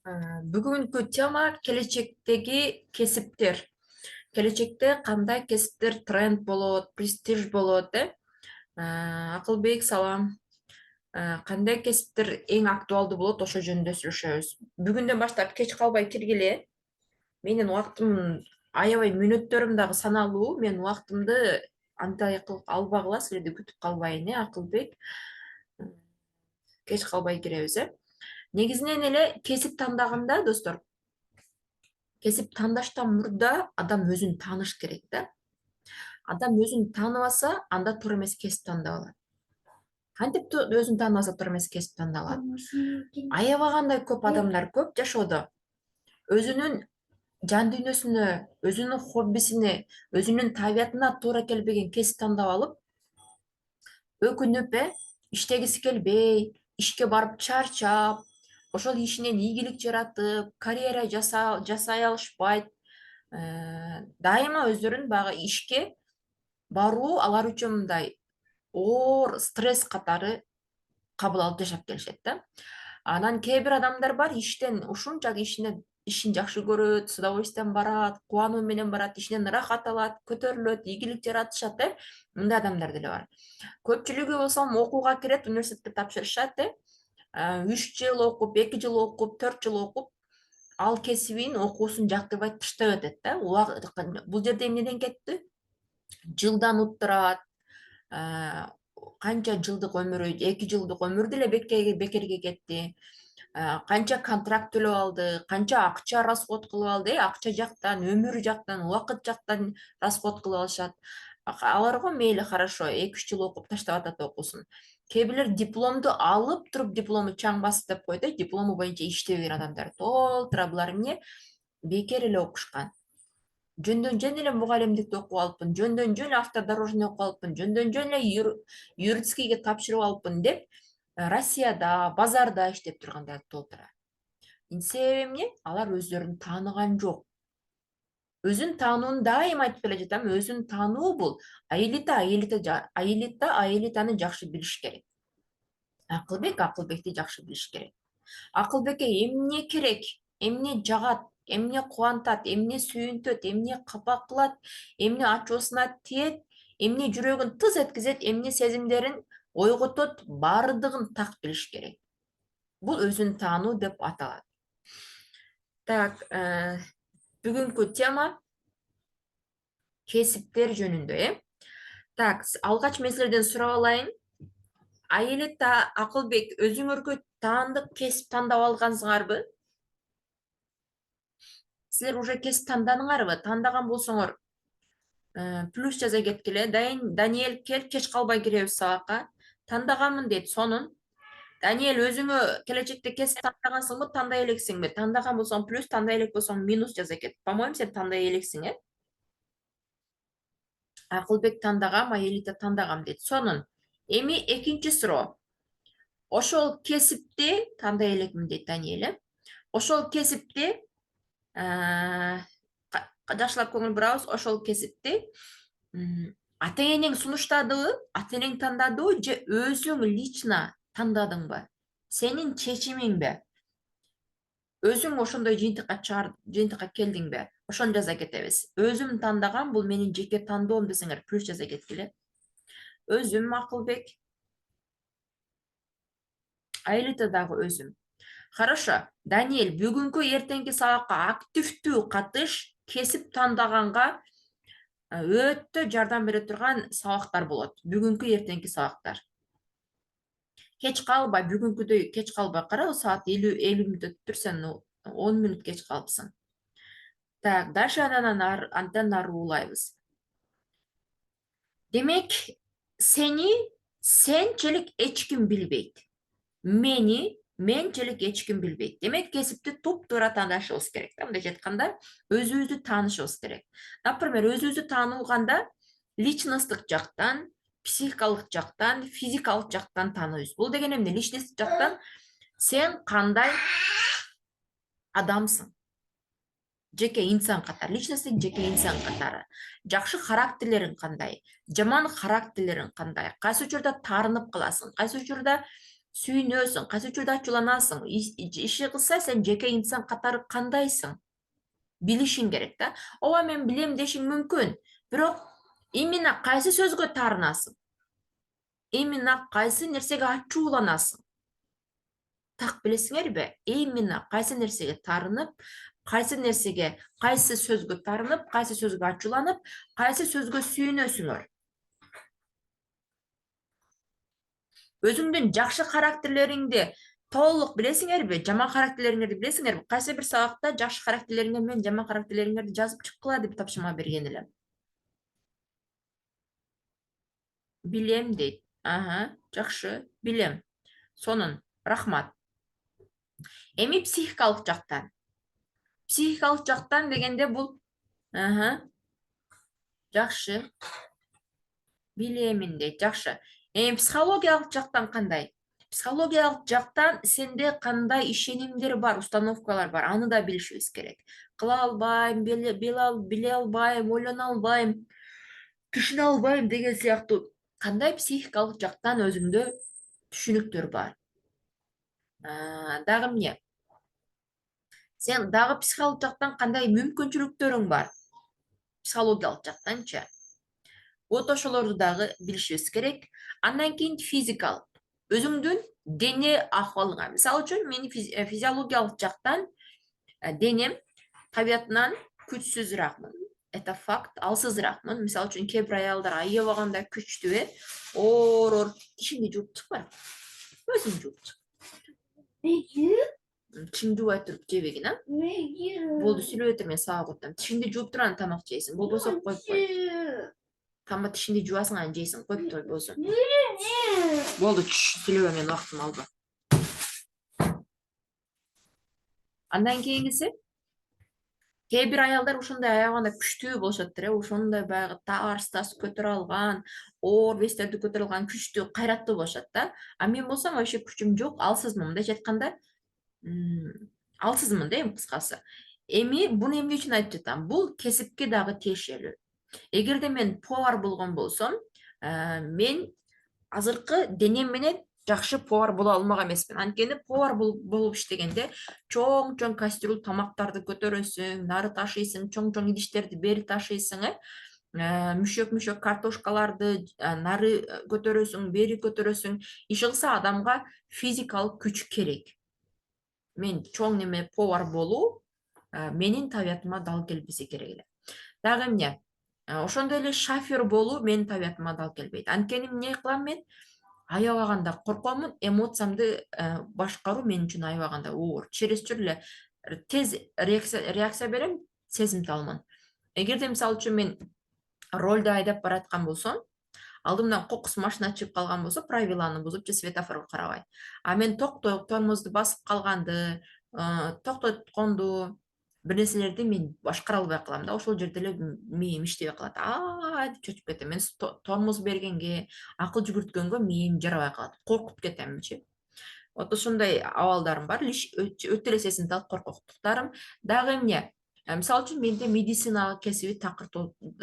Бүгүнкү тема келечектеги кесиптер. Келечекте кандай кесиптер тренд болот, престиж болот, Акылбек, салам. Кандай кесиптер эң актуалдуу болот, ошо жөнүндө сүйлөшөбүз. Бүгүндөн баштап кеч калбай киргиле. Менин убактым аябай мүнөттөрүм дагы саналуу. Мен убактымды антип албагыла, силерди күтүп калбайын, Акылбек. Кеч калбай киребиз, Негизинен эле кесип тандаганда, достор, кесип таңдаштан мурда адам өзүн тааныш керек да. Адам өзүн тааныбаса, анда туура эмес кесип тандап алат. Кантип өзүн тааныбаса туура эмес кесип тандап алат? Аябагандай көп адамдар көп жашоодо. Өзүнүн жан дүйнөсүнө, өзүнүн хоббисине, өзүнүн табиятына туура келбеген кесип тандап алып, өкүнүп, иштегиси келбей, ишке барып чарчап, ошол ишинен ийгилик жаратып, карьера жасай алышпайт. Дайыма өздөрүн баягы ишке баруу алар үчүн мындай оор стресс катары кабыл алып жашап келишет да. Анан кээ бир адамдар бар, иштен ушунчалык ишин жакшы көрөт, с удовольствием барат, кубануу менен барат, ишинен ырахат алат, көтөрүлөт, ийгилик жаратышат, мындай адамдар деле бар. Көпчүлүгү болсо окууга кирет, университетке тапшырышат, 3 жыл окуп, 2 жыл окуп, 4 жыл окуп, ал кесибин, окуусун жактырбай таштап өтөт да. Бул жерде эмнеден кетти? Жылдан уттурат, канча жылдык өмүрү, 2 жылдык өмүрү деле бекерге кетти. Канча контракт төлөп алды, канча акча расход кылып алды, акча жактан, өмүр жактан, убакыт жактан расход кылып алышат. Аларга мейли, хорошо, 2-3 жыл окуп таштап атат окуусун. Кээ бирлер дипломду алып туруп, диплому чаң басты деп койду, диплому боюнча иштебеген адамдар толтура. Булар эмне? Бекер эле окушкан. Жөндөн жөн эле мугалимдикти окуп алыппын, жөндөн жөн эле автодорожный окуп алыппын, жөндөн жөн эле юридскийге тапшырып алыппын деп, Россияда, базарда иштеп тургандар толтура. Себеби эмне? Алар өздөрүн тааныган жок. Өзүн таанууну дайыма айтып келе жатам. Өзүн таануу бул аэлитаны жакшы билиш керек. Акылбек Акылбекти жакшы билиш керек. Акылбекке эмне керек, эмне жагат, эмне кубантат, эмне сүйүнтөт, эмне капа кылат, эмне ачуусуна тиет, эмне жүрөгүн тыз эткизет, эмне сезимдерин ойготот, баардыгын так билиш керек. Бул өзүн таануу деп аталат. Так, бүгүнкү тема кесиптер жөнүндө, Так, алгач мен силерден сурап алайын. Аэлита, Акылбек, өзүңөргө таандык кесип тандап алгансыңарбы? Силер уже кесип тандадыңарбы? Тандаган болсоңор, плюс жаза кеткиле. Даниэль, кел, кеч калбай киребиз сабакка. Тандаганмын дейт, сонун. Даниэль, өзүңө келечекте кесип тандагансыңбы, тандай элексиңби? Тандаган болсоң плюс, тандай элек болсоң минус жаза кет. По-моему, сен тандай элексиң, Акылбек тандагам, Аэлита тандагам дейт. Сонун. Эми экинчи суроо. Ошол кесипти тандай элекмин дейт Даниэль, Ошол кесипти жакшылап көңүл бурабыз. Ошол кесипти ата энең сунуштадыбы, ата энең тандадыбы же өзүң лично тандадыңбы? Сенин чечимиңби? Өзүң ошондой жыйынтыкка келдиңби? Ошону жаза кетебиз. Өзүм тандагам, бул менин жеке тандоом десеңер плюс жаза кеткиле. Өзүм Акылбек, Аэлита дагы өзүм. Хорошо. Даниэль, бүгүнкү эртеңки сабакка активдүү катыш, кесип тандаганга өтө жардам бере турган сабактар болот. Бүгүнкү эртеңки сабактар. Кеч калбай, бүгүнкүдөй кеч калбай. Карабы, саат 50 мүнөт өтүптүр, сен 10 мүнөт кеч калыпсың. Так, дальше андан ары улайбыз. Демек, сенчелик эч ким билбейт. Менчелик эч ким билбейт. Демек, кесипти туп-туура тандашыбыз керек. Мындайча айтканда, өзүбүздү таанышыбыз керек. Например, өзүбүздү таануганда личносттук жактан, психикалык жактан, физикалык жактан тааныйбыз. Бул деген эмне? Личносттук жактан сен кандай адамсың? Жеке инсан катары, личносттук жеке инсан катары. Жакшы характерлериң кандай? Жаман характерлериң кандай? Кайсы учурда таарынып каласың? Кайсы учурда сүйүнөсүң, кайсы учурда ачууланасың, иши кылса сен жеке инсан катары кандайсың билишиң керек да. Ооба мен билем дешиң мүмкүн, бирок именно кайсы сөзгө таарынасың, именно кайсы нерсеге ачууланасың, так билесиңерби? Именно кайсы нерсеге таарынып, кайсы нерсеге, кайсы сөзгө таарынып, кайсы сөзгө ачууланып, кайсы сөзгө сүйүнөсүңөр. Өзүңдүн жакшы характерлериңди толук билесиңерби? Жаман характерлериңерди билесиңерби? Кайсы бир сабакта жакшы характерлериңер менен жаман характерлериңерди жазып чыккыла деп тапшырма берген элем. Билем дейт. Ага, жакшы, билем. Сонун, рахмат. Эми психикалык жактан. Психикалык жактан дегенде бул, ага, жакшы, билемин дейт, жакшы. Эми психологиялык жактан кандай? Психологиялык жактан сенде кандай ишенимдер бар, установкалар бар, аны да билишибиз керек. Кыла албайм, биле албайм, ойлоно албайм, түшүнө албайм деген сыяктуу кандай психикалык жактан өзүңдө түшүнүктөр бар. Дагы эмне? Сен дагы психикалык жактан кандай мүмкүнчүлүктөрүң бар? Психологиялык жактанчы? Вот ошолорду дагы билишибиз керек. Андан кийин физикалык. Өзүңдүн дене акыбалыңа. Мисалы үчүн менин физиологиялык жактан денем табиятынан күчсүзүрөкмүн. Это факт, алсызыраакмын. Мисалы үчүн кээ бир аялдар аябаганда күчтүү, оор, тишиңди жууп чыкпа. Өзүң жууп чык. Тишиңди жуубай туруп жебегин, а? Болду, сүйлөп өтө, мен сабак өтөм. Тишиңди жууп туруп анан тамак жейсиң. Болбосо коюп кой. Тамга тишиңди жуасың, анан жейсиң. Коюп тур болсо. Болду, сүйлөбө, менин убактым алба. Андан кийиниси, кээ бир аялдар ошондой аябаганда күчтүү болушаттыр, ошондой баягы тарс көтөрө алган, оор вестерди көтөрө алган, күчтүү, кайраттуу болушат да. А мен болсом вообще күчүм жок, алсызмын. Мындайча айтканда, алсызмын да, эми кыскасы. Эми буну эмне үчүн айтып жатам? Бул кесипке дагы тиешелүү. Эгерде мен повар болгон болсом, мен азыркы денем менен жакшы повар боло алмак эмесмин. Анткени повар болуп иштегенде чоң кастрюль тамактарды көтөрөсүң, нары ташыйсың, чоң идиштерди бери ташыйсың, мүшөк картошкаларды нары көтөрөсүң, бери көтөрөсүң. Иши кылса адамга физикалык күч керек. Мен чоң неме повар болуу менин табиятыма дал келбесе керек эле. Дагы эмне? Ошондой эле шофер болуу менин табиятыма дал келбейт. Анткени эмне кылам мен? Аябаганда коркомун, эмоциямды башкаруу менин үчүн аябаганда оор. Чересчур эле тез реакция берем, сезимталмын. Эгерде мисалы үчүн мен ролду айдап бараткан болсом, алдымдан кокус машина чыгып калган болсо, правиланы бузуп же светофорго карабай. А мен тормозду басып калганды, токтотконду, бир нерселерди мен башкара албай калам да. Ошол жерде эле мээм иштебей калат. Деп чөчүп кетем. Мен тормоз бергенге, акыл жүгүрткөнгө мээм жарабай калат. Коркуп кетемчи. Вот ошондой абалдарым бар. Өтө эле сезимтал коркоктуктарым. Дагы эмне? Мисалы үчүн менде медицина кесиби такыр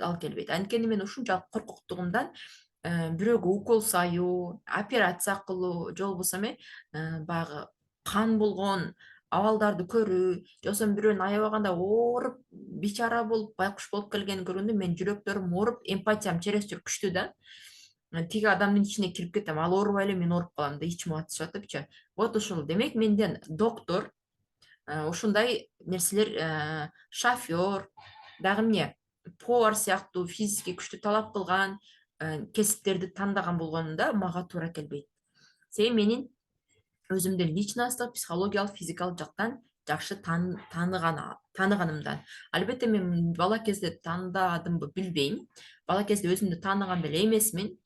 ал келбейт. Анткени мен ушунчалык коркоктугумдан бирөөгө укол саюу, операция кылуу, же болбосо баягы кан болгон абалдарды көрүү, же болбосо бирөөнүн аябаганда ооруп, бичара болуп, байкуш болуп келгенин көргөндө менин жүрөктөрүм ооруп, эмпатиям чересчур күчтүү да. Тиги адамдын ичине кирип кетем, ал оорубай эле мен ооруп калам да, ичим ачышып атыпчы. Вот ошол. Демек менден доктор, ушундай нерселер, шофер, дагы эмне? Повар сыяктуу физически күчтү талап кылган кесиптерди тандаган болгонумда мага туура келбейт. Себеби менин өзүмдүн личностдук, психологиялык, физикалык жактан жакшы тааныганымдан. Албетте мен бала кезде таандадымбы билбейм. Бала кезде өзүмдү тааныган деле эмесмин.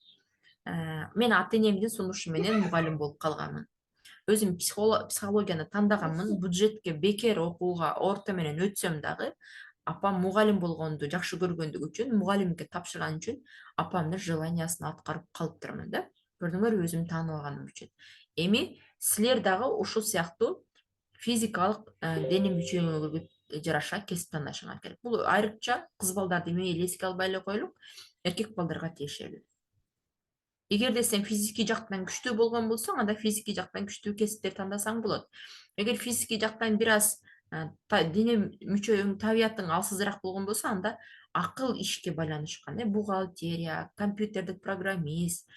Мен ата энемдин сунушу менен мугалим болуп калганмын. Өзүм психологияны тандаганмын. Бюджетке бекер окууга орто менен өтсөм дагы, апам мугалим болгонду жакшы көргөндүгү үчүн, мугалимдикке тапшырган үчүн апамдын желаниясын аткарып калыптырмын да. Көрдүңөрбү, өзүмдү таанып алганым үчүн. Эми силер дагы ушул сыяктуу физикалык дене мүчөңөргө жараша кесип тандашыңар керек. Бул айрыкча кыз балдарды эми эле эске албай эле коелук, эркек балдарга тиешелүү. Эгерде сен физики жактан күчтүү болгон болсоң, анда физики жактан күчтүү кесиптер тандасаң болот. Эгер физики жактан бир аз дене мүчөң, табиятың алсызыраак болгон болсо, анда акыл ишке байланышкан, бухгалтерия, компьютердик программист,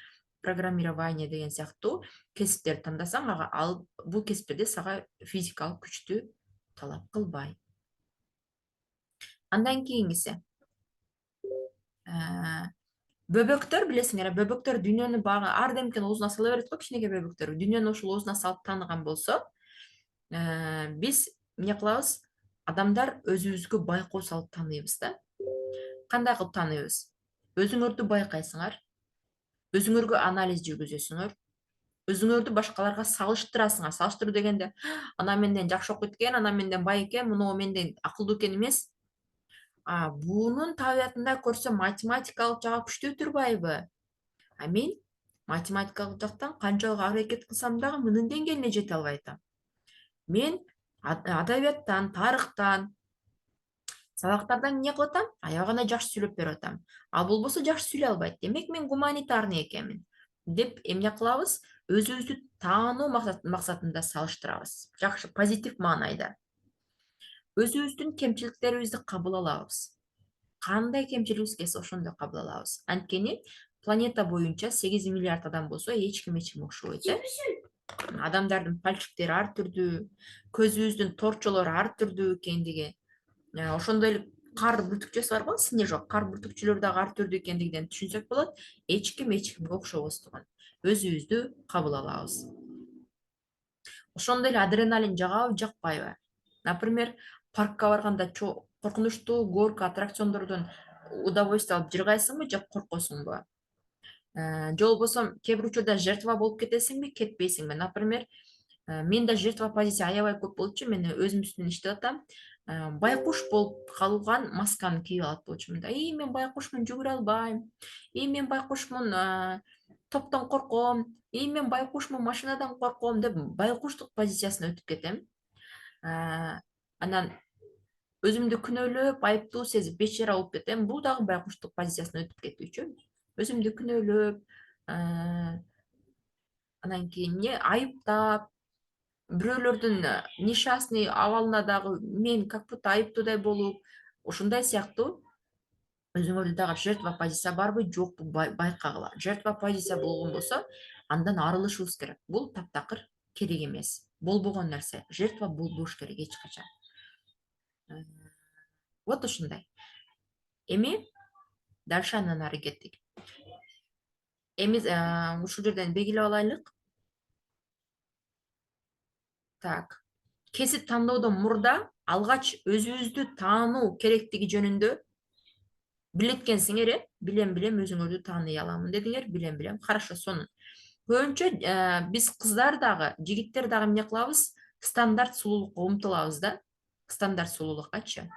программирование деген сыяктуу кесиптерди тандасаң, ал бул кесиптерде сага физикалык күчтү талап кылбай. Андан кийингиси бөбөктөр, билесиңер, бөбөктөр дүйнөнү багы ар демкени оозуна сала берет го, кичинекей бөбөктөр. Дүйнөнү ошол оозуна салып тааныган болсо, биз эмне кылабыз? Адамдар өзүбүзгө байкоо салып тааныйбыз да. Кандай кылып тааныйбыз? Өзүңөрдү байкайсыңар, өзүңөргө анализ жүргүзөсүңөр, өзүңөрдү башкаларга салыштырасыңар. Салыштыруу дегенде, ана менден жакшы окуйт экен, ана менден бай экен, муну менден акылдуу экен эмес. Бунун табиятында көрсө математикалык жагы күчтүү турбайбы? Мен математикалык жактан канчалык аракет кылсам дагы мунун деңгээлине жете албай атам. Мен адабияттан, тарыхтан, сабактардан эмне кылып атам? Аябай гана жакшы сүйлөп берип атам. Ал болбосо жакшы сүйлөй албайт. Демек мен гуманитарный экенмин деп эмне кылабыз? Өзүбүздү таануу максатында салыштырабыз. Жакшы, позитив маанайда. Өзүбүздүн кемчиликтерибизди кабыл алабыз. Кандай кемчилигибиз келсе ошондой кабыл алабыз. Анткени планета боюнча 8 миллиард адам болсо, эч ким окшобойт, Адамдардын пальчиктери ар түрдүү, көзүбүздүн торчолору ар түрдүү экендиги, ошондой эле кар бүртүкчөсү бар го, снежок, кар бүртүкчөлөр дагы ар түрдүү экендигинен түшүнсөк болот. Эч кимге окшобостугун өзүбүздү кабыл алабыз. Ошондой эле адреналин жагабы, жакпайбы? Например, паркка барганда коркунучтуу горка аттракциондордон удовольствие алып жыргайсыңбы же коркосуңбу? Же болбосо кээ бир учурда жертва болуп кетесиңби, кетпейсиңби? Например, менде жертва позиция аябай көп болчу. Мен өзүм үстүнөн иштеп атам. Байкуш болуп калган масканы кийип алат болчумун да. Мен байкушмун, жүгүрө албайм. Мен байкушмун, топтон корком. Мен байкушмун, машинадан корком деп байкуштук позициясына өтүп кетем. Анан өзүмдү күнөөлөп, айыптуу сезип, бечара болуп кетем. Бул дагы байкуштук позициясына өтүп кетүүчү. Өзүмдү күнөөлөп, анан кийин айыптап, бирөөлөрдүн несчастный абалына дагы мен как будто айыптуудай болуп, ушундай сыяктуу өзүңөрдү дагы жертва позиция барбы, жокпу байкагыла. Жертва позиция болгон болсо, андан арылышыбыз керек. Бул таптакыр керек эмес. Болбогон нерсе. Жертва болбош керек эч качан. Вот ушундай. Эми дальше андан ары кеттик. Эми ушул жерден белгилеп алайлык. Так. Кесип тандоодон мурда алгач өзүбүздү таануу керектиги жөнүндө билеткенсиңер, билем өзүңөрдү тааный аламын дедиңер, билем. Хорошо, сонун. Көбүнчө биз кыздар дагы, жигиттер дагы эмне кылабыз? Стандарт сулуулукка умтулабыз да. Стандарт сулуулуккачы.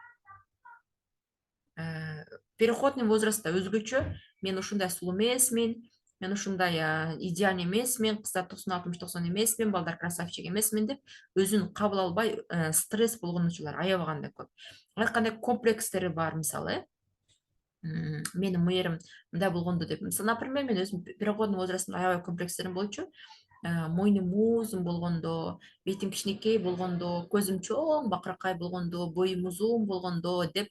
Переходный возрастта өзгөчө, мен ушундай сулуу эмесмин, мен ушундай идеальный эмесмин, кыздар 90-60-90 эмесмин, балдар красавчик эмесмин деп өзүн кабыл албай стресс болгончулар аябай гана көп. Ар кандай комплекстери бар, мисалы, менин мээрим мындай болгондо деп. Например, мен өзүм переходный возрастында аябай комплекстерим болчу. Мойнум узун болгондо, бетим кичинекей болгондо, көзүм чоң, бакыракай болгондо, боюм узун болгондо деп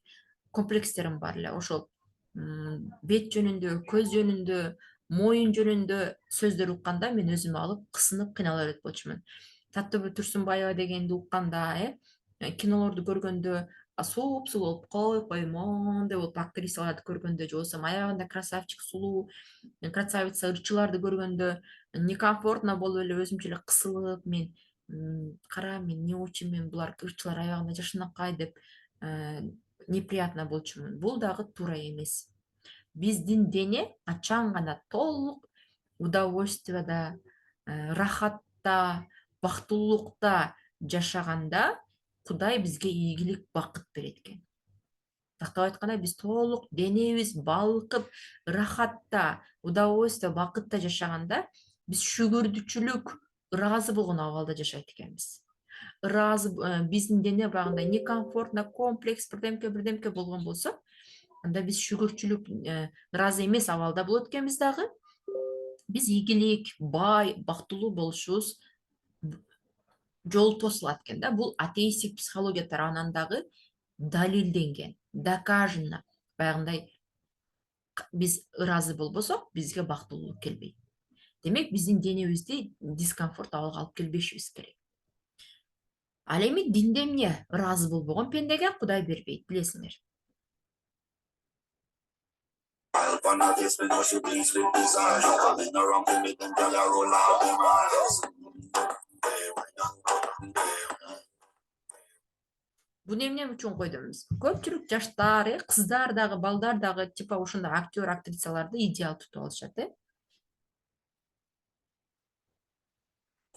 комплекстерим бар эле. Ошол бет жөнүндө, көз жөнүндө, моюн жөнүндө сөздөр укканда мен өзүмө алып кысынып кыйнала берет болчумун. Таттыбү Турсунбаева дегенди укканда, кинолорду көргөндө сулуу болуп коймон деп, актрисаларды көргөндө, же болбосо аябай красавчик, сулуу красавица ырчыларды көргөндө некомфортно болуп эле өзүмчө эле кысылып, мен кара, мен эмне болчумун, булар ырчылар аябай гана жашынакай деп неприятно болчумун. Бул дагы туура эмес. Биздин дене качан гана толук удовольствияда, рахатта, бактылуулукта жашаганда Кудай бизге ийгилик, бакыт берет экен. Тактап айтканда, биз толук денебиз балкып, рахатта, удовольствие, бакытта жашаганда биз шүгүрдүчүлүк, ыраазы болгон абалда жашайт экенбиз. Ыраазы, биздин дене багында некомфортно, комплекс, бирдемке болгон болсо, анда биз шүгүрчүлүк, ыраазы эмес абалда болот экенбиз дагы. Биз ийгилик, бай, бактылуу болушубуз жол тосулат экен да. Бул атеисттик психология тарабынан дагы далилденген, доказано. Баягындай биз ыраазы болбосок, бизге бактылуулук келбейт. Демек, биздин денебизди дискомфорт абалга алып келбешибиз керек. Ал эми динде эмне? Ыраазы болбогон пендеге Кудай бербейт, билесиңер. Буну эмне үчүн койдумбуз? Көпчүлүк жаштар, кыздар дагы, балдар дагы типа ушундай актер, актрисаларды идеал тутуп алышат,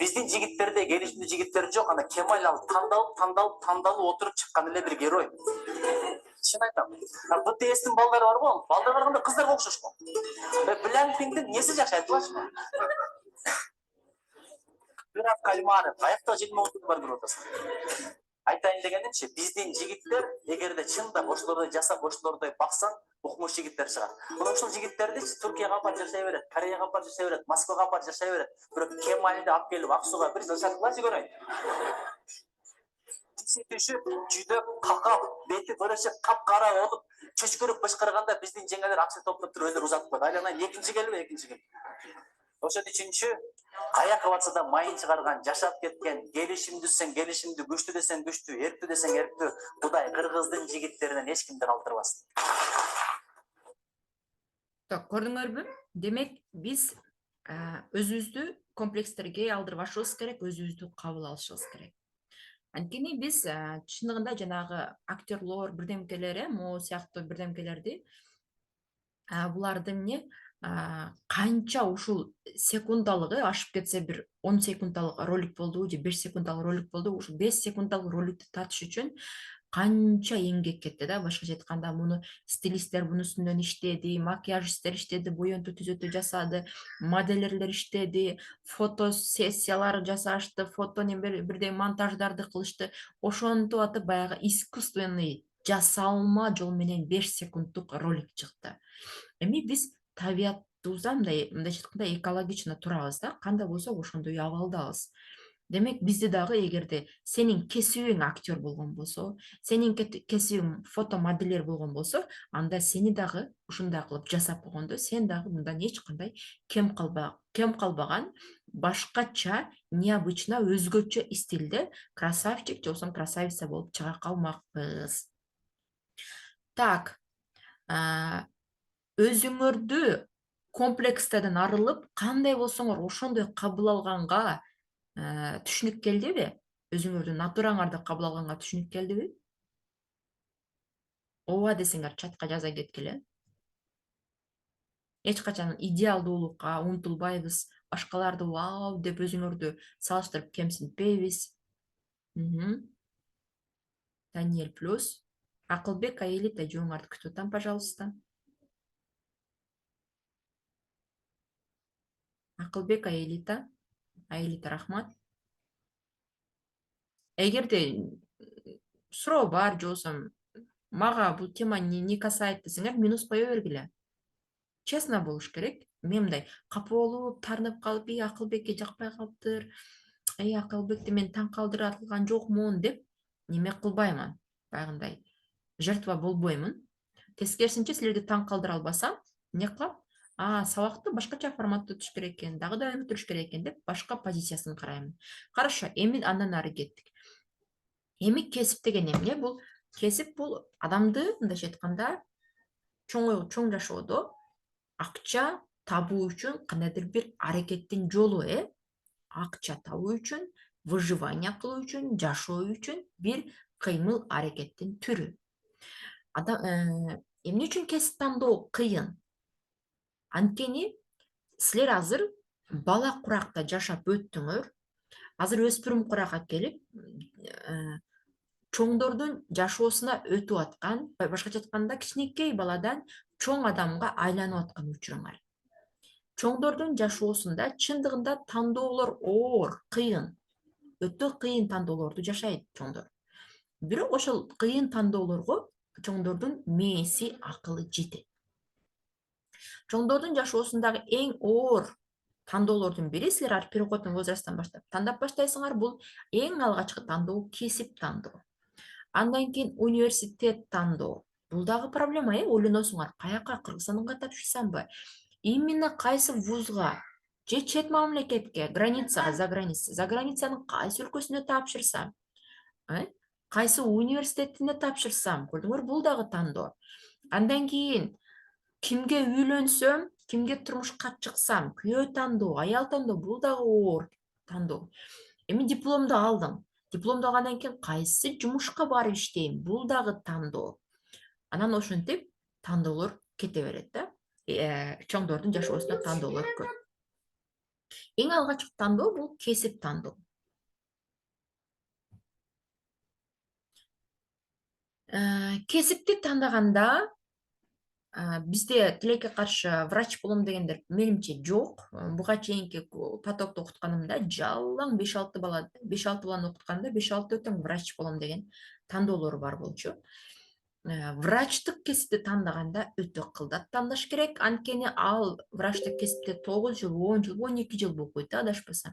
Биздин жигиттерде келишимдүү жигиттер жок, анда Кемаль ал тандалып отуруп чыккан эле бир герой. Чын айтам. БТСтин балдары бар го, балдар барганда кыздарга окшошкон. Blackpink'тин неси жакшы айтылачы? Бирок Кальмары, каякта жетмөтү бар бир отасы. Айтайын дегенимчи, биздин жигиттер эгерде чындап ошолордой жасап, ошолордой баксаң, укмуш жигиттер чыгат. Мына ушул жигиттерди Түркияга апарып жашай берет, Кореяга апарып жашай берет, Москвага апарып жашай берет. Бирок Кемальди алып келип Аксуга бир жашаткылачы көрөйүн. Тиси түшүп, жүдөп, какап, бети бырышып, капкара болуп, чөчкөрүп бышкырганда биздин жеңелер акча топтоп туруп өдүр узатып коет. Айланайын экинчи келби. Ошон үчүнчү каяка батса да майын чыгарган, жашап кеткен, келишимдүүсүң, келишимдүү, күчтүү десең күчтүү, эрктүү десең эрктүү, Кудай кыргыздын жигиттеринен эч кимди калтырбасын. Так, көрдүңөрбү? Демек, биз өзүбүздү комплекстерге алдырбашыбыз керек, өзүбүздү кабыл алышыбыз керек. Анткени биз чындыгында жанагы актерлор, бирдемкелер, могу сыяктуу бирдемкелерди буларды эмне канча ушул секундалык ашып кетсе, бир 10 секундалык ролик болду же 5 секундалык ролик болду, ушул 5 секундалык роликти тартыш үчүн канча эмгек кетти да. Башкача айтканда, муну стилисттер бунун үстүнөн иштеди, макияжисттер иштеди, боенту түзөтүү жасады, модельерлер иштеди, фото сессиялар жасашты, фото бирдей монтаждарды кылышты. Ошентип атып баягы искусственный жасалма жол менен 5 секунддук ролик чыкты. Эми биз табиятыбызда мындайча айтканда экологично турабыз да, кандай болсо ошондой абалдабыз. Демек, бизде дагы эгерде сенин кесибиң актер болгон болсо, сенин кесибиң фото модельер болгон болсо, анда сени дагы ушундай кылып жасап койгондо, сен дагы мындан эч кандай кем калбаган, башкача, необычно, өзгөчө стилде красавчик же болбосо красавица болуп чыга калмакпыз. Так, өзүңөрдү комплекстерден арылып, кандай болсоңор ошондой кабыл алганга түшүнүк келдиби? Өзүңөрдүн натураңарды кабыл алганга түшүнүк келдиби? Ооба десеңер чатка жаза кеткиле. Эч качан идеалдуулукка умтулбайбыз, башкаларды вау деп өзүңөрдү салыштырып кемсинтпейбиз. Даниэль плюс. Акылбек, Аэлита, жooңарды күтүп атам, пожалуйста. Акылбек, Аэлита, рахмат. Эгерде суроо бар же болбосо мага бул тема не касает десеңер, минус кое бергиле. Честно болуш керек. Мен мындай капа болуп, таарынып калып, Акылбекке жакпай калыптыр, Акылбекти мен таң калтыра алган жокмун деп неме кылбаймын. Баягындай жертва болбоймун. Тескерисинче, силерди таң калтыра албасам, эмне кылам? Сабакты башкача форматта өтүш керек экен, дагы да өтүш керек экен деп башка позициясын карайм. Хорошо, эми андан ары кеттик. Эми кесип деген эмне? Бул кесип, бул адамды мындайча айтканда чоң жашоодо акча табуу үчүн кандайдыр бир аракеттин жолу, акча табуу үчүн, выживание кылуу үчүн, жашоо үчүн бир кыймыл аракеттин түрү. Эмне үчүн кесип тандоо кыйын? Анткени силер азыр бала куракта жашап өттүңөр, азыр өспүрүм куракка келип, чоңдордун жашоосуна өтүп аткан, башкача айтканда, кичинекей баладан чоң адамга айланып аткан учуруңар. Чоңдордун жашоосунда чындыгында тандоолор оор, кыйын, өтө кыйын тандоолорду жашайт чоңдор. Бирок ошол кыйын тандоолорго чоңдордун мээси, акылы жетет. Чоңдордун жашоосундагы эң оор тандоолордун бири силер переходный возрасттан баштап тандап баштайсыңар. Бул эң алгачкы тандоо кесип тандоо. Андан кийин университет тандоо. Бул дагы проблема, ойлоносуңар, каяка, Кыргызстанга тапшырсамбы? Именно кайсы вузга же чет мамлекетке, границага, за границанын кайсы өлкөсүнө тапшырсам, кайсы университетине тапшырсам, көрдүңөр, бул дагы тандоо. Андан кийин кимге үйлөнсөм, кимге турмушка чыксам, күйөө тандоо, аял тандоо, бул дагы оор тандоо. Эми дипломду алдым. Дипломду алгандан кийин кайсы жумушка барып иштейм, бул дагы тандоо. Анан ошентип тандоолор кете берет да. Чоңдордун жашоосуна тандоолор көп. Эң алгачкы тандоо бул кесип тандоо. Кесипти тандаганда бизде тилекке каршы врач болом дегендер менимче жок. Буга чейинки потокто окутканымда жалаң 5-6 баланы окутканда 5-6 тең врач болом деген тандоолор бар болчу. Врачтык кесипти тандаганда өтө кылдат тандаш керек. Анткени ал врачтык кесипте 9 жыл, 10 жыл, 12 жыл болуп койт, адашпасам.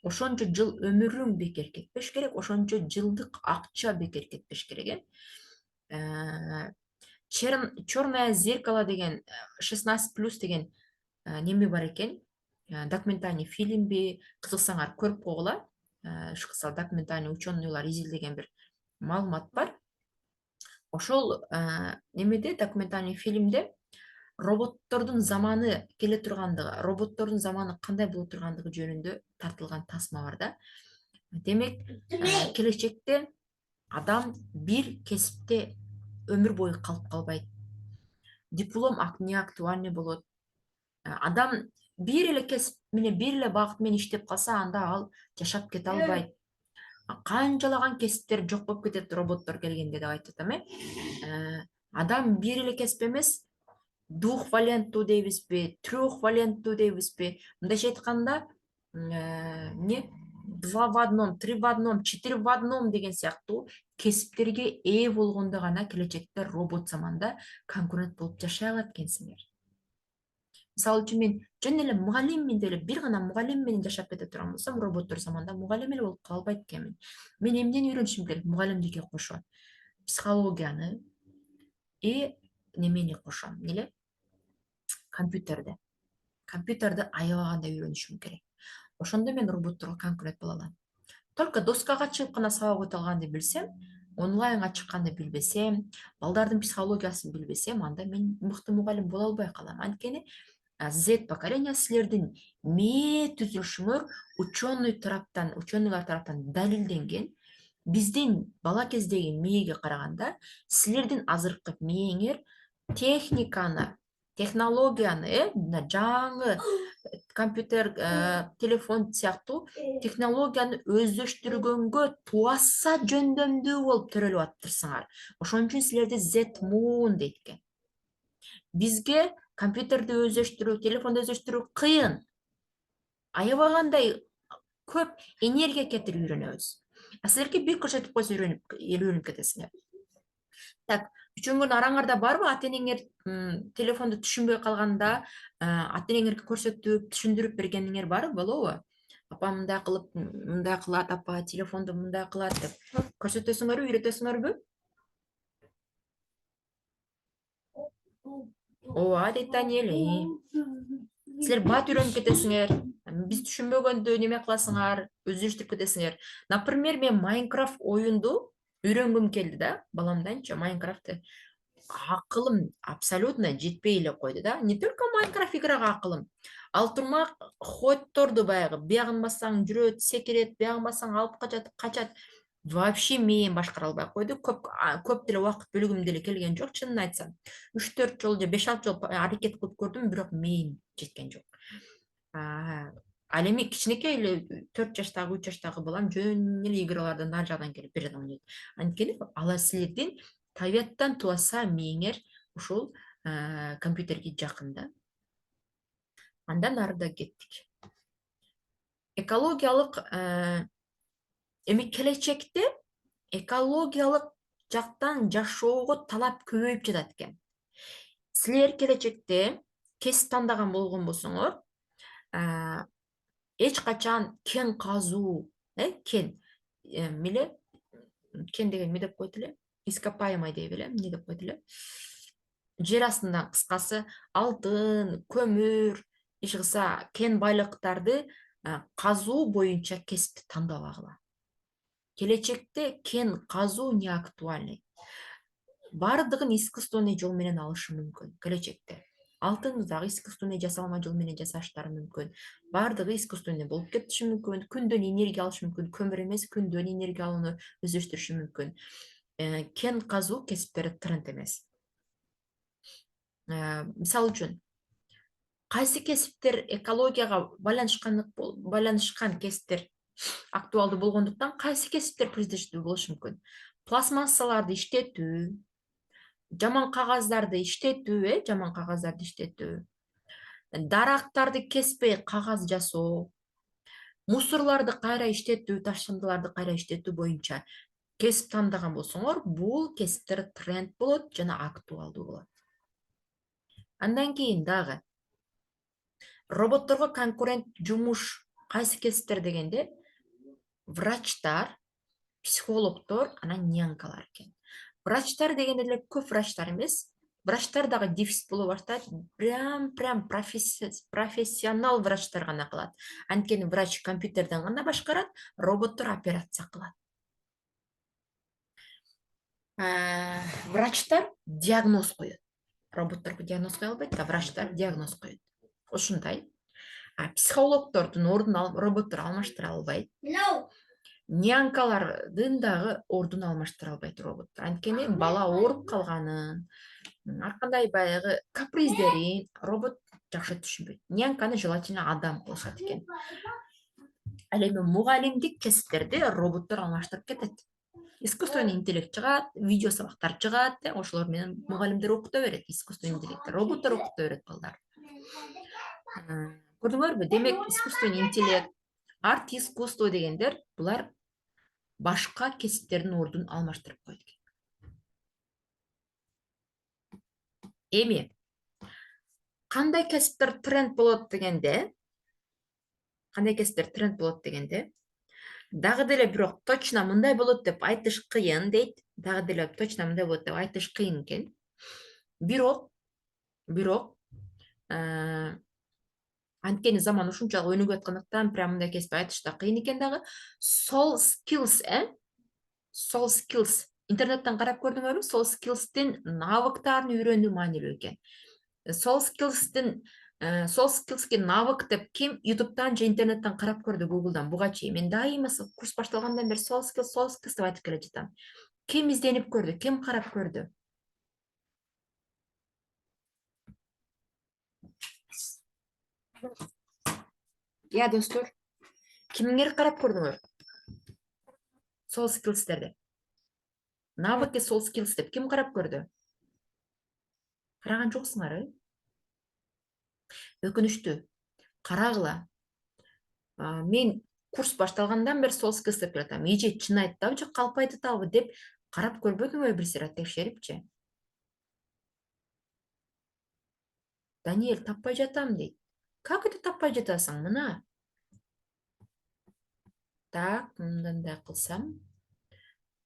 Ошончо жыл өмүрүң бекер кетпеш керек, ошончо жылдык акча бекер кетпеш керек. Черное зеркало деген 16+ деген неме бар экен. Документальный фильмби, кызыксаңар көрүп койгула. Ушул документальный ученыйлар изилдеген бир маалымат бар. Ошол немеде, документальный фильмде роботтордун заманы келе тургандыгы, роботтордун заманы кандай боло тургандыгы жөнүндө тартылган тасма бар да. Демек, келечекте адам бир кесипте өмүр бою калып калбайт. Диплом не актуальный болот. Адам бир эле кесип менен, бир эле багыт менен иштеп калса, анда ал жашап кете албайт. Канчалаган кесиптер жок болуп кетет роботтор келгенде деп айтып атам. Адам бир эле кесип эмес, двухваленттуу дейбизби, трехваленттуу дейбизби? Мындайча айтканда, 2 в 1, 3 в 1, 4 в 1 деген сыяктуу кесиптерге ээ болгондо гана келечекте робот заманда конкурент болуп жашай алат экенсиңер. Мисалы үчүн мен жөн эле мугалиммин деп эле бир гана мугалим менен жашап кете турган болсом, роботтор заманда мугалим эле болуп кала албайт экенмин. Мен эмнени үйрөнүшүм керек? Мугалимдикке кошо психологияны немени кошом, эле компьютерди аябагандай үйрөнүшүм керек. Ошондо мен роботторго конкурент боло алам. Только доскага чыгып гана сабак өтө алганды билсем, онлайнга чыкканды билбесем, балдардын психологиясын билбесем, анда мен мыкты мугалим боло албай калам. Анткени Z поколение силердин мээ түзүлүшүңөр ученыйлар тараптан далилденген. Биздин бала кездеги мээге караганда силердин азыркы мээңер техниканы, технологияны, жаңы компьютер, телефон сыяктуу технологияны өздөштүргөнгө туаса жөндөмдүү болуп төрөлүп атыптырсыңар. Ошон үчүн силерди Z Moon дейт экен. Бизге компьютерди өздөштүрүү, телефонду өздөштүрүү кыйын. Аябагандай көп энергия кетирип үйрөнөбүз. Силерге бир көрсөтүп койсо үйрөнүп кетесиңер. Так, үчүңөрдүн араңарда барбы ата энеңер телефонду түшүнбөй калганда, ата энеңерге көрсөтүп, түшүндүрүп бергениңер барбы, болобу? Апа мындай кылып, мындай кылат, апа телефонду мындай кылат деп көрсөтөсүңөрбү, үйрөтөсүңөрбү? Ооба, дейт Даниэль. Силер бат үйрөнүп кетесиңер. Биз түшүнбөгөндү неме кыласыңар, өздөштүрүп кетесиңер. Например, мен Майнкрафт оюнду үйрөнгүм келди да, баламданчы Майнкрафтты. Акылым абсолютно жетпей эле койду да. Не только Майнкрафт играга акылым. Ал турмак хотторду баягы, биягын бассаң жүрөт, секирет, биягын бассаң алып качат. Вообще мээм башкара албай койду. Көп деле убакыт бөлгүм деле келген жок, чынын айтсам. 3-4 жолу же 5-6 жолу аракет кылып көрдүм, бирок мээм жеткен жок. Ал эми кичинекей эле 4 жаштагы, 3 жаштагы балам жөн эле игралардан нары жагдан келип бир жагдан ойнойт. Анткени алар силердин табияттан туаса мээңер ушул компьютерге жакын да. Андан нарыда кеттик. Экологиялык эми келечекте экологиялык жактан жашоого талап көбөйүп жатат экен. Силер келечекте кесип тандаган болгон болсоңор, эч качан кен казуу, кен меле кен деген эмне деп койт эле, ископаемый деп эле, эмне деп койт эле, жер астында кыскасы алтын, көмүр, иш кылса кен байлыктарды казуу боюнча кесипти тандабагыла. Келечекте кен казуу не актуальный. Бардыгын искусственный жол менен алышы мүмкүн келечекте. Алтынды дагы искусственный жасалма жол менен жасаштары мүмкүн. Бардыгы искусственный болуп кетиши мүмкүн. Күндөн энергия алышы мүмкүн. Көмүр эмес, күндөн энергия алууну өздөштүрүшү мүмкүн. Кен казуу кесиптери тренд эмес. Мисалы үчүн, кайсы кесиптер экологияга байланышкан кесиптер актуалдуу болгондуктан кайсы кесиптер престиждүү болушу мүмкүн. Пластмассаларды иштетүү, жаман кагаздарды иштетүү, дарактарды кеспей кагаз жасоо, мусорларды кайра иштетүү, таштандыларды кайра иштетүү боюнча кесип тандаган болсоңор, бул кесиптер тренд болот жана актуалдуу болот. Андан кийин дагы роботторго конкурент жумуш кайсы кесиптер дегенде врачтар, психологдор, анан нянкалар экен. Врачтар дегенде эле көп врачтар эмес. Врачтар дагы дефис боло баштайт. Прям профессионал врачтар гана кылат. Анткени врач компьютерден гана башкарат, роботтор операция кылат. Врачтар диагноз коет. Роботторго диагноз кое албайт да, врачтар диагноз коет. Ушундай. Психологдордун ордун роботтор алмаштыра албайт. Нянкалардын дагы ордун алмаштыра албайт роботтор. Анткени бала ооруп калганын, ар кандай баягы каприздерин робот жакшы түшүнбөйт. Нянканы желательно адам кылышат экен. Ал эми мугалимдик кесиптерди роботтор алмаштырып кетет. Искусственный интеллект чыгат, видео сабактар чыгат, ошолор менен мугалимдер окута берет. Искусственный интеллект, роботтор окута берет балдар. Көрдүңөрбү? Демек, искусственный интеллект, арт искусство дегендер булар башка кесиптердин ордун алмаштырып койду. Эми кандай кесиптер тренд болот дегенде, дагы деле бирок точно мындай болот деп айтыш кыйын дейт. Дагы деле точно мындай болот деп айтыш кыйын экен. Бирок анткени заман ушунчалык өнүгүп аткандыктан прям мындай кесип айтыш да кыйын экен дагы. Soul skills, Soul skills. Интернеттен карап көрдүңөрбү? Soul skills'тин навыктарын үйрөнүү маанилүү экен. Soul skills'ке навык деп ким YouTube'дан же интернеттен карап көрдү, Google'дан буга чейин? Мен дайыма курс башталгандан бери soul skills деп айтып келе жатам. Ким изденип көрдү, ким карап көрдү? Достор, кимдер карап көрдүңөр? Soul skills'терди. Навык soul skills деп ким карап көрдү? Караган жоксуңар, Өкүнүштүү. Карагыла. Мен курс башталгандан бери soul skills деп келатам. Эже чын айтабы же калп айтабы деп карап көрбөдүңбү бир сыйра текшерипчи? Даниэль таппай жатам дейт. Как это таппай жатасың? Мына. Так, мындай кылсам.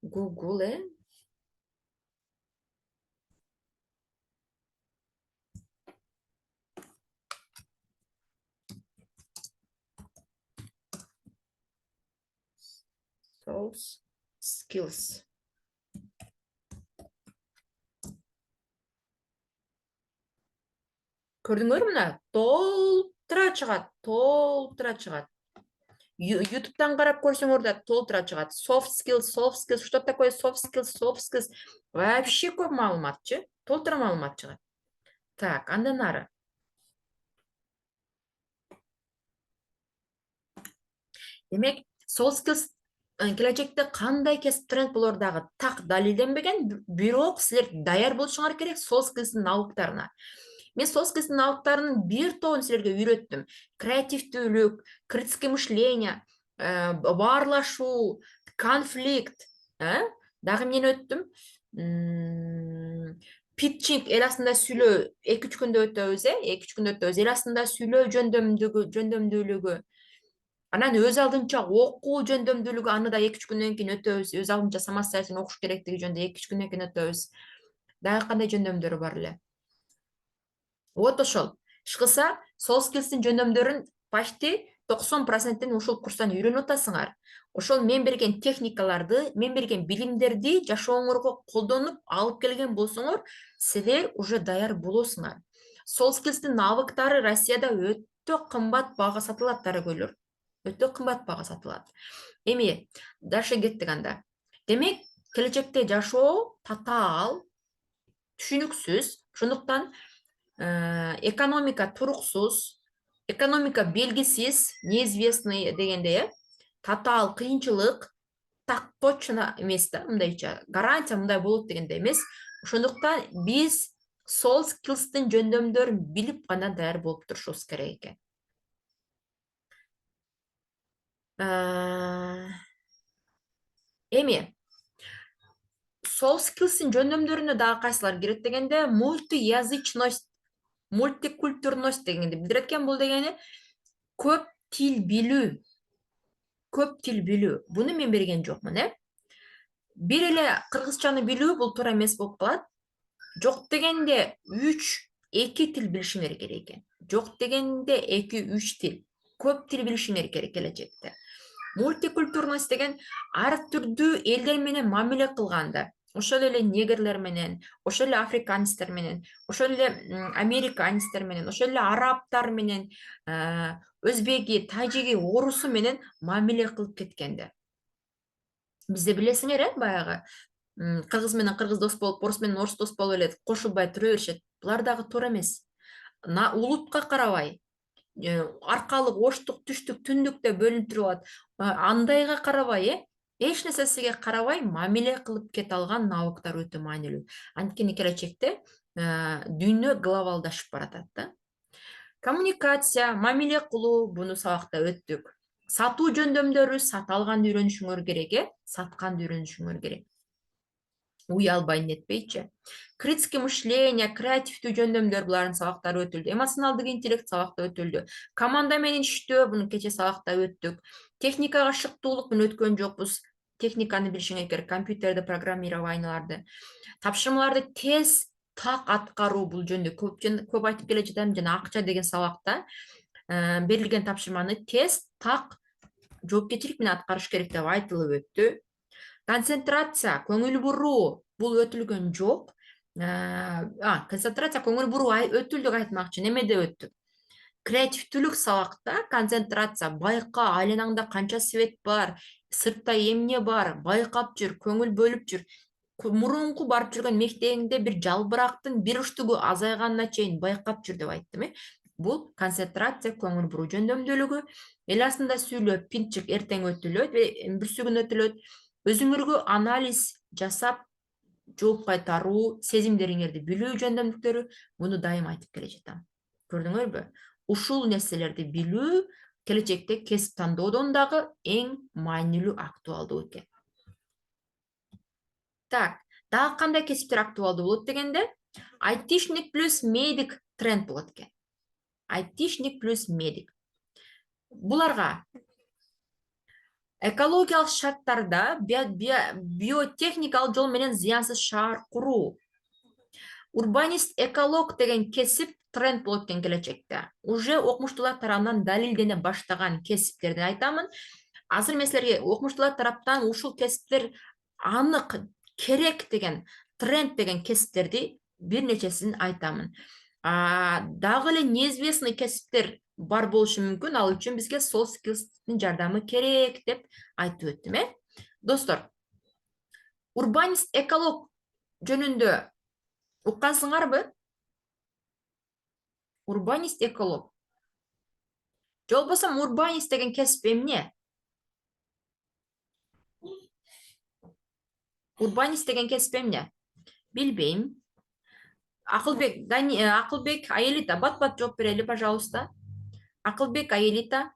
Google, soul skills. Көрдүңөр мына? Толтура чыгат. YouTube'дан карап көрсөңөр да толтура чыгат. Soft skills. Что такое soft skills? Вообще көп маалыматчы. Толтура маалымат чыгат. Так, андан ары. Демек, soft skills келечекте кандай кесип тренд болор дагы так далилденбеген, бирок силер даяр болушуңар керек soft skills'тин навыктарына. Мен soft skills'тин навыктарынын бир тобун силерге үйрөттүм. Креативдүүлүк, критическое мышление, баарлашуу, конфликт, дагы эмнени өттүм? питчинг эл астында сүйлөө 2-3 күндө өтөбүз, 2-3 күндө өтөбүз. Эл астында сүйлөө жөндөмдүүлүгү. Анан өз алдынча окуу жөндөмдүүлүгү, аны да 2-3 күндөн кийин өтөбүз. Өз алдынча самостоятельно окуш керектиги жөнүндө 2-3 күндөн кийин өтөбүз. Дагы кандай жөндөмдөр бар эле? Вот ошол. Ишкылса, soft skills'тин жөндөмдөрүн почти 90%-ин ушул курстан үйрөнүп атасыңар. Ошол мен берген техникаларды, мен берген билимдерди жашооңорго колдонуп алып келген болсоңор, силер уже даяр болосуңар. Soft skills'тин навыктары Россияда өтө кымбат баага сатылат, дарыгөйлөр. Өтө кымбат баага сатылат. Эми дальше кеттик анда. Демек, келечекте жашоо татаал, түшүнүксүз. Ошондуктан экономика туруксуз, экономика белгисиз, неизвестный дегенде, татаал кыйынчылык, так точно эмес да, мындайча гарантия мындай болот дегенде эмес. Ошондуктан биз soft skills'тин жөндөмдөрүн билип гана даяр болуп турушубуз керек экен. Эми soft skills'тин жөндөмдөрүнө дагы кайсылар кирет дегенде, мультиязычность, мультикультурность дегенди билдирет экен. Бул дегени көп тил билүү. Көп тил билүү. Буну мен берген жокмун, Бир эле кыргызчаны билүү бул туура эмес болуп калат. Жок дегенде 2 тил билишиңер керек экен. Жок дегенде 2-3 тил. Көп тил билишиңер керек келечекте. Мультикультурность деген ар түрдүү элдер менен мамиле кылганда, ошол эле негрлер менен, ошол эле африканецтер менен, ошол эле американецтер менен, ошол эле арабтар менен, өзбеги, тажиги, орусу менен мамиле кылып кеткенде. Бизде билесиңер, баягы кыргыз менен кыргыз дос болуп, орус менен орус дос болуп эле кошулбай тура беришет. Булар дагы туура эмес. Улутка карабай, аркалык, оштук, түштүк, түндүк деп бөлүнүп турат. Андайга карабай, эч нерсесиге карабай мамиле кылып кете алган навыктар өтө маанилүү. Анткени келечекте дүйнө глобалдашып баратат да. Коммуникация, мамиле кылуу, буну сабакта өттүк. Сатуу жөндөмдөрү, сата алганды үйрөнүшүңөр керек, сатканды үйрөнүшүңөр керек. Уялбай нетпейчи. Критическое мышление, креативдүү жөндөмдөр, булардын сабактары өтүлдү. Эмоционалдык интеллект сабакта өтүлдү. Команда менен иштөө, буну кече сабакта өттүк. Техникага шыктуулук буну өткөн жокпуз. Техниканы билишиңер керек, компьютерди, программированияларды. Тапшырмаларды тез, так аткаруу, бул жөнүндө көп айтып келе жатам. Жана акча деген сабакта берилген тапшырманы тез, так, жоопкерчилик менен аткарыш керек деп айтылып өттү. Концентрация, көңүл буруу, бул өтүлгөн жок. Концентрация, көңүл буруу өтүлдү айтмакчы. Немеде өттүк? Креативдүүлүк сабакта концентрация, байка, айланаңда канча свет бар, сыртта эмне бар, байкап жүр, көңүл бөлүп жүр. Мурунку барып жүргөн мектебиңде бир жалбырактын бир уштугу азайганына чейин байкап жүр деп айттым. Бул концентрация, көңүл буруу жөндөмдүүлүгү. Эл астында сүйлөп, пинчик эртең өтүлөт, бүрсү күн өтүлөт. Өзүңөргө анализ жасап, жооп кайтаруу, сезимдериңерди билүү жөндөмдүктөрү, буну дайым айтып келе жатам. Көрдүңөрбү? Ушул нерселерди билүү келечекте кесип тандоодон дагы эң маанилүү, актуалдуу экен. Так, дагы кандай кесиптер актуалдуу болот дегенде, айтишник плюс медик тренд болот экен. Айтишник плюс медик. Буларга экологиялык шарттарда биотехникалык жол менен зыянсыз шаар куруу. Урбанист, эколог деген кесип тренд болот экен келечекте. Уже окумуштуулар тарабынан далилдене баштаган кесиптерди айтамын. Азыр мен силерге окумуштуулар тараптан ушул кесиптер анык, керек деген, тренд деген кесиптерди бир нечесин айтамын. Дагы эле неизвестный кесиптер бар болушу мүмкүн. Ал үчүн бизге soft skills'тин жардамы керек деп айтып өттүм, Достор, урбанист, эколог жөнүндө уккансыңарбы? Урбанист, эколог. Же болбосо урбанист деген кесип эмне? Урбанист деген кесип эмне? Билбейм. Акылбек, Аелита, бат-бат жооп берели, пожалуйста. Акылбек, Аелита.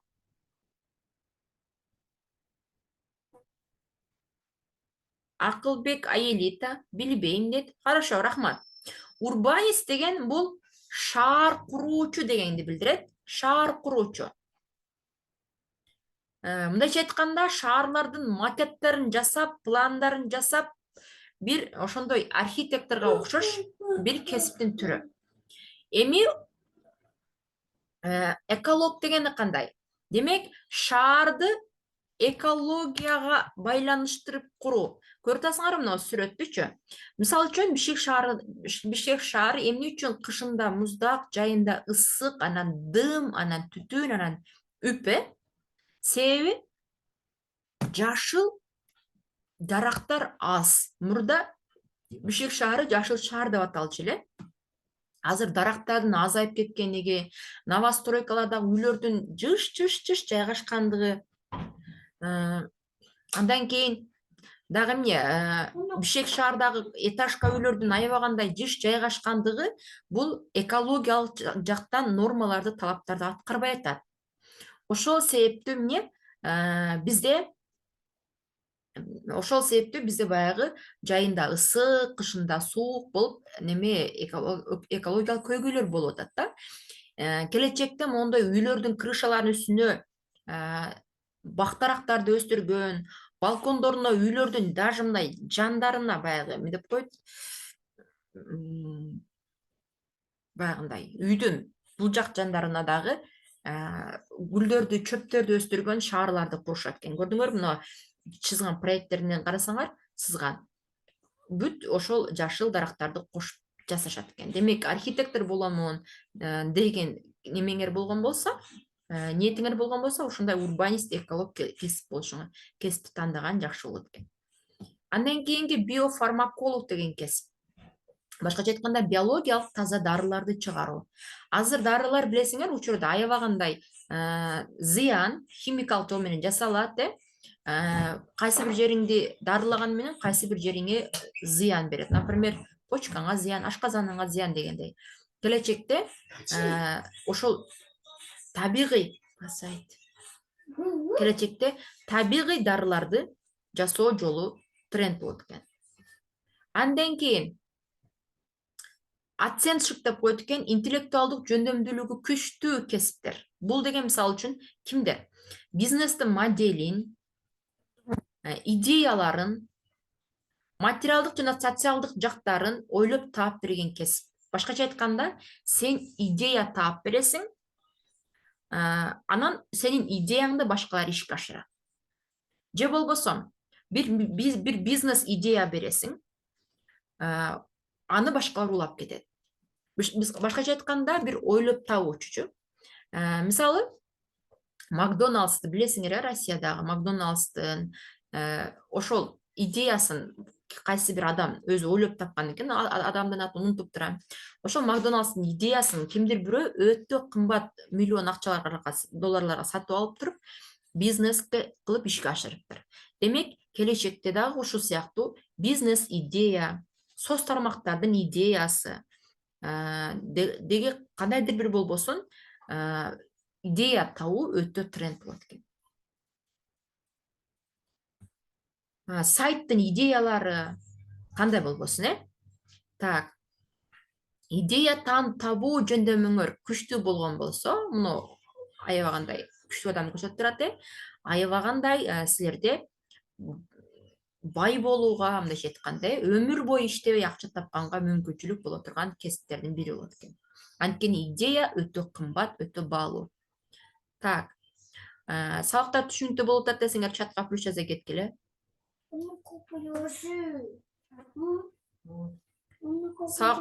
Акылбек, Аелита, билбейм дейт. Хорошо, рахмат. урбанист деген бул шаар куруучу дегенди билдирет. Шаар куруучу. Мындайча айтканда, шаарлардын макеттерин жасап, пландарын жасап, бир ошондой архитекторго окшош бир кесиптин түрү. Эми эколог дегени кандай? Демек, шаарды экологияга байланыштырып куруу. Көрүп атасыңарбы мына сүрөттүчү? Мисалы үчүн Бишкек шаары эмне үчүн кышында муздак, жайында ысык, анан дым, анан түтүн, анан үпө? Себеби жашыл дарактар аз. Мурда Бишкек шаары жашыл шаар деп аталчу эле. Азыр дарактардын азайып кеткендиги, новостройкалардагы үйлөрдүн жыш жайгашкандыгы, андан кийин дагы эмне, Бишкек шаардагы этажка үйлөрдүн аябагандай жыш жайгашкандыгы бул экологиялык жактан нормаларды, талаптарды аткарбай атат. Ошол себептүү эмне бизде баягы жайында ысык, кышында суук болуп, экологиялык көйгөйлөр болуп атат да. Келечекте мондой үйлөрдүн крышаларынын үстүнө бактарактарды өстүргөн, балкондоруна үйлөрдүн даже мындай жандарына баягы эмне деп коет, баягындай үйдүн бул жак жандарына дагы гүлдөрдү, чөптөрдү өстүргөн шаарларды курушат экен. Көрдүңөрбү, мына чызган проекттеринен карасаңар, сызган бүт ошол жашыл дарактарды кошуп жасашат экен. Демек, архитектор боламын деген немеңер болгон болсо, ниетиңер болгон болсо, ушундай урбанист, эколог кесипти тандаган жакшы болот экен. Андан кийинки биофармаколог деген кесип. Башкача айтканда, биологиялык таза дарыларды чыгаруу. Азыр дарылар билесиңер, учурда аябагандай зыян химикалык жол менен жасалат, кайсы бир жериңди дарылаган менен кайсы бир жериңе зыян берет. Например, почкаңа зыян, ашказаныңа зыян дегендей. Келечекте ошол табигый дарыларды жасоо жолу тренд болот экен. Андан кийин оценщик деп коет экен, интеллектуалдык жөндөмдүүлүгү күчтүү кесиптер. Бул деген мисалы үчүн кимдер? Бизнестин моделин, идеяларын, материалдык жана социалдык жактарын ойлоп таап берген кесип. Башкача айтканда, сен идея таап бересиң, анан сенин идеяңды башкалар ишке ашырат. Же болбосо, бир бизнес идея бересиң, аны башкалар улап кетет. Башкача айтканда, бир ойлоп табуучу. Мисалы, Макдоналдсты билесиңер, Россиядагы Макдоналдстын ошол идеясын кайсы бир адам өзү ойлоп тапкан экен, адамдын атын унутуп турам. Ошол Макдоналдстын идеясын кимдир бирөө өтө кымбат миллион акчаларга, долларларга сатып алып туруп, бизнеске кылып ишке ашырыптыр. Демек, келечекте дагы ушул сыяктуу бизнес идея, соц тармактардын идеясы деги кандайдыр бир болбосун, идея табуу өтө тренд болот экен. Сайттын идеялары кандай болбосун, Так, идея табуу жөндөмүңөр күчтүү болгон болсо, муну аябагандай күчтүү адам көрсөтүп турат, аябагандай силерде бай болууга, мындайча айтканда, өмүр бою иштебей акча тапканга мүмкүнчүлүк боло турган кесиптердин бири болот экен. Анткени идея өтө кымбат, өтө баалуу. Так, сабактар түшүнүктүү болуп атат десеңер, чатка плюс жаза кеткиле. Сабак